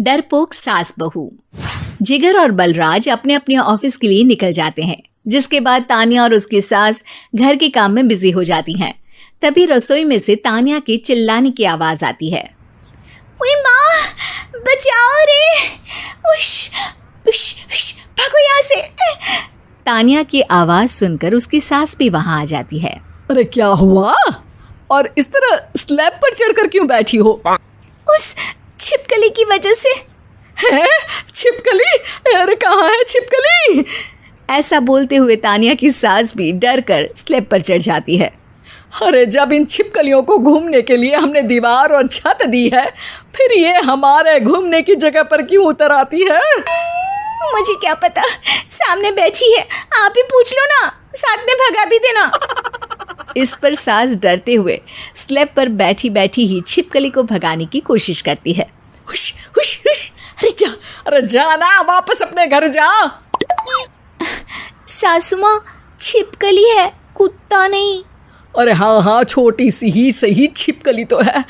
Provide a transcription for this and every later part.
डरपोक सास बहू। जिगर और बलराज अपने अपने ऑफिस के लिए निकल जाते हैं, जिसके बाद तानिया और उसकी सास घर के काम में बिजी हो जाती हैं। तभी रसोई में से तानिया के चिल्लाने की आवाज आती है। ओए माँ, बचाओ रे, उश, उश, उश, भागो यहाँ से। तानिया की आवाज सुनकर उसकी सास भी वहां आ जाती है। अरे क्या हुआ? और इस तरह स्लैब पर चढ़कर क्यों बैठी हो? उस छिपकली की वजह से। है? छिपकली? अरे कहाँ है छिपकली? ऐसा बोलते हुए तानिया की सास भी डर कर स्लैब पर चढ़ जाती है। अरे जब इन छिपकलियों को घूमने के लिए हमने दीवार और छत दी है, फिर ये हमारे घूमने की जगह पर क्यों उतर आती है? मुझे क्या पता, सामने बैठी है, आप ही पूछ लो ना, साथ में भगा भी देना। इस पर सास डरते हुए स्लैब पर बैठी बैठी ही छिपकली को भगाने की कोशिश करती है। हुश, हुश, हुश, अरे जा ना, वापस अपने घर जा। सासू माँ, छिपकली है, कुत्ता नहीं। अरे हाँ, छोटी सी ही सही छिपकली तो है,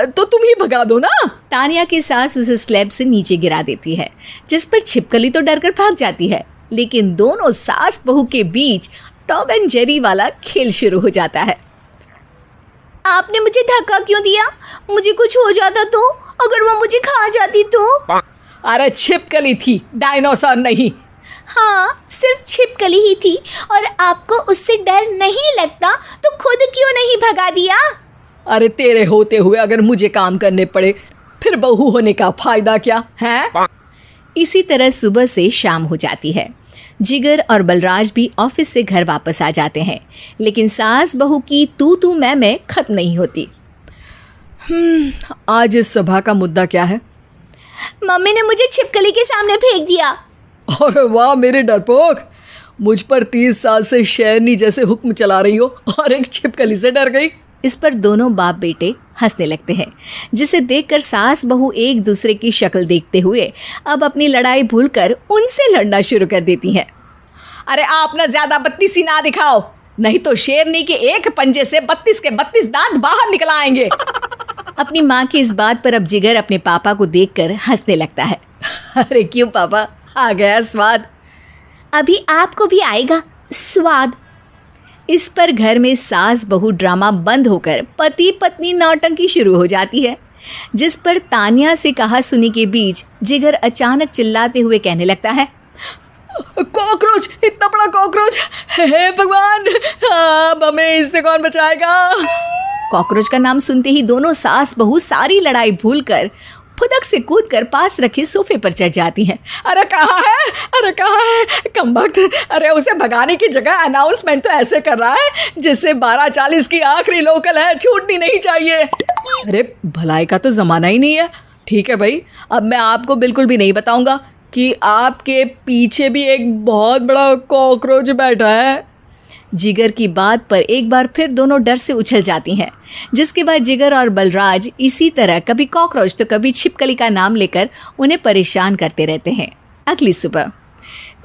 तो तुम ही भगा दो ना। तानिया की सास उसे स्लैब से नीचे गिरा देती है, जिस पर छिपकली तो डरकर भाग जाती है, लेकिन दोनों सास बहू के बीच टॉम एंड जेरी वाला खेल शुरू हो जाता है। आपने मुझे धक्का क्यों दिया? मुझे कुछ हो जाता तो? अगर वो मुझे खा जाती तो? अरे छिपकली थी, डायनासोर नहीं। हाँ, सिर्फ छिपकली ही थी, और आपको उससे डर नहीं लगता तो खुद क्यों नहीं भगा दिया? अरे तेरे होते हुए अगर मुझे काम करने पड़े, फिर बहू होने का फायदा क्या है? इसी तरह सुबह से शाम हो जाती है। जिगर और बलराज भी ऑफिस से घर वापस आ जाते हैं, लेकिन सास बहू की तू मैं खत्म नहीं होती। आज इस सभा का मुद्दा क्या है? मम्मी ने मुझे छिपकली के सामने फेंक दिया। अरे वाह मेरे डरपोक, मुझ पर 30 साल से शेरनी जैसे हुक्म चला रही हो और एक छिपकली से डर गई। इस पर दोनों बाप बेटे हंसने लगते हैं, जिसे देखकर सास बहू एक दूसरे की शक्ल देखते हुए अब अपनी लड़ाई भूलकर उनसे लड़ना शुरू कर देती हैं। अरे आप ना ज्यादा बत्तीसी ना दिखाओ, नहीं तो शेरनी के एक पंजे से 32 के 32 दांत बाहर निकल आएंगे। अपनी माँ की इस बात पर अब जिगर अपने पापा को देखकर हंसने लगता है। अरे क्यों पापा, आ गया स्वाद? अभी आपको भी आएगा स्वाद। इस पर घर में सास बहू ड्रामा बंद होकर पति पत्नी नौटंकी शुरू हो जाती है, जिस पर तानिया से कहा सुनी के बीच जिगर अचानक चिल्लाते हुए कहने लगता है। कॉकरोच, इतना बड़ा कॉकरोच, हे भगवान, अब हमें इससे कौन बचाएगा? कॉकरोच का नाम सुनते ही दोनों सास बहू सारी लड़ाई भूलकर फुदक से कूदकर पास रखे सोफे पर चढ़ जाती हैं। अरे कहाँ है, अरे कहाँ है कमबख्त? अरे उसे भगाने की जगह अनाउंसमेंट तो ऐसे कर रहा है जिससे 12:40 की आखिरी लोकल है, छूटनी नहीं चाहिए। अरे भलाई का तो ज़माना ही नहीं है। ठीक है भाई, अब मैं आपको बिल्कुल भी नहीं बताऊंगा कि आपके पीछे भी एक बहुत बड़ा कॉकरोच बैठा है। जिगर की बात पर एक बार फिर दोनों डर से उछल जाती हैं, जिसके बाद जिगर और बलराज इसी तरह कभी कॉकरोच तो कभी छिपकली का नाम लेकर उन्हें परेशान करते रहते हैं। अगली सुबह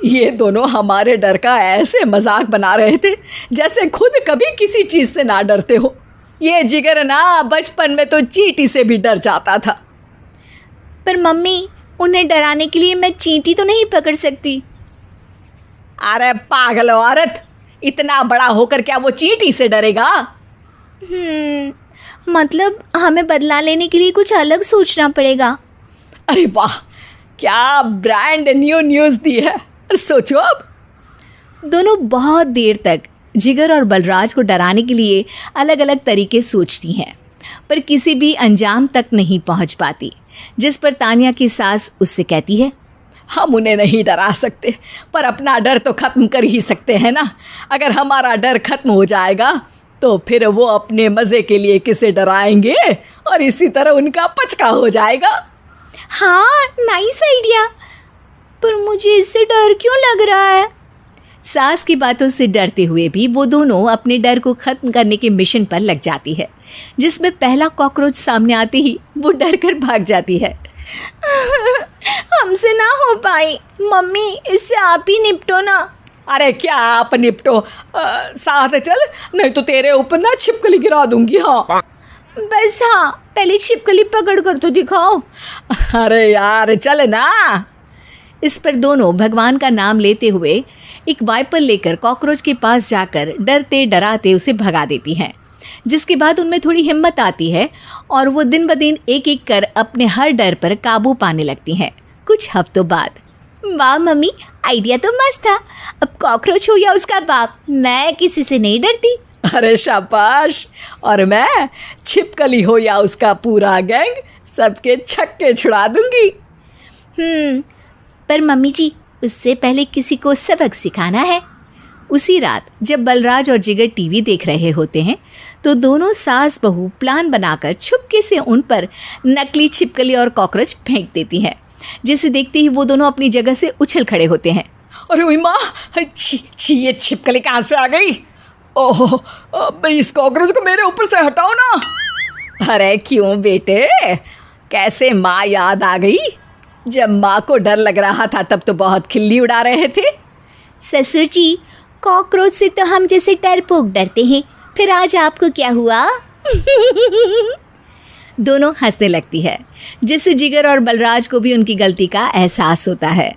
ये दोनों हमारे डर का ऐसे मजाक बना रहे थे जैसे खुद कभी किसी चीज़ से ना डरते हो। ये जिगर ना बचपन में तो चींटी से भी डर जाता था। पर मम्मी, उन्हें डराने के लिए मैं चींटी तो नहीं पकड़ सकती। अरे पागल औरत, इतना बड़ा होकर क्या वो चींटी से डरेगा? मतलब हमें बदला लेने के लिए कुछ अलग सोचना पड़ेगा। अरे वाह, क्या ब्रांड न्यू न्यूज़ दी है। सोचो अब। दोनों बहुत देर तक जिगर और बलराज को डराने के लिए अलग अलग तरीके सोचती हैं, पर किसी भी अंजाम तक नहीं पहुंच पाती, जिस पर तानिया की सास उससे कहती है। हम उन्हें नहीं डरा सकते, पर अपना डर तो ख़त्म कर ही सकते हैं ना। अगर हमारा डर ख़त्म हो जाएगा तो फिर वो अपने मज़े के लिए किसे डराएंगे और इसी तरह उनका पचका हो जाएगा। हाँ, नाइस आइडिया, पर मुझे इससे डर क्यों लग रहा है? सास की बातों से डरते हुए भी वो दोनों अपने डर को ख़त्म करने के मिशन पर लग जाती है, जिसमें पहला कॉकरोच सामने आते ही वो डर कर भाग जाती है। हमसे ना हो पाई मम्मी, इससे आप ही निपटो ना। अरे क्या आप निपटो, साथ चल, नहीं तो तेरे ऊपर ना छिपकली गिरा दूंगी। हाँ बस हाँ, पहले छिपकली पकड़ कर तो दिखाओ। अरे यार चल ना। इस पर दोनों भगवान का नाम लेते हुए एक वाइपर लेकर कॉकरोच के पास जाकर डरते डराते उसे भगा देती हैं, जिसके बाद उनमें थोड़ी हिम्मत आती है और वो दिन ब दिन एक एक कर अपने हर डर पर काबू पाने लगती हैं। कुछ हफ्तों बाद, वाह मम्मी, आइडिया तो मस्त था। अब कॉकरोच हो या उसका बाप, मैं किसी से नहीं डरती। अरे शाबाश। और मैं छिपकली हो या उसका पूरा गैंग, सबके छक्के छुड़ा दूंगी। पर मम्मी जी, उससे पहले किसी को सबक सिखाना है। उसी रात जब बलराज और जिगर टीवी देख रहे होते हैं तो दोनों सास बहू प्लान बनाकर छुपके से उन पर नकली छिपकली और कॉकरोच फेंक देती हैं, जिसे देखते ही वो दोनों अपनी जगह से उछल खड़े होते हैं। अरे उई माँ, छी ये छिपकली कहाँ से आ गई? ओह, अब इस कॉकरोच को मेरे ऊपर से हटाओ ना। अरे क्यों बेटे, कैसे माँ याद आ गई? जब माँ को डर लग रहा था तब तो बहुत खिल्ली उड़ा रहे थे। ससुर जी, कॉकरोच से तो हम जैसे डरपोक डरते हैं, फिर आज आपको क्या हुआ? दोनों हंसने लगती है, जिससे जिगर और बलराज को भी उनकी गलती का एहसास होता है।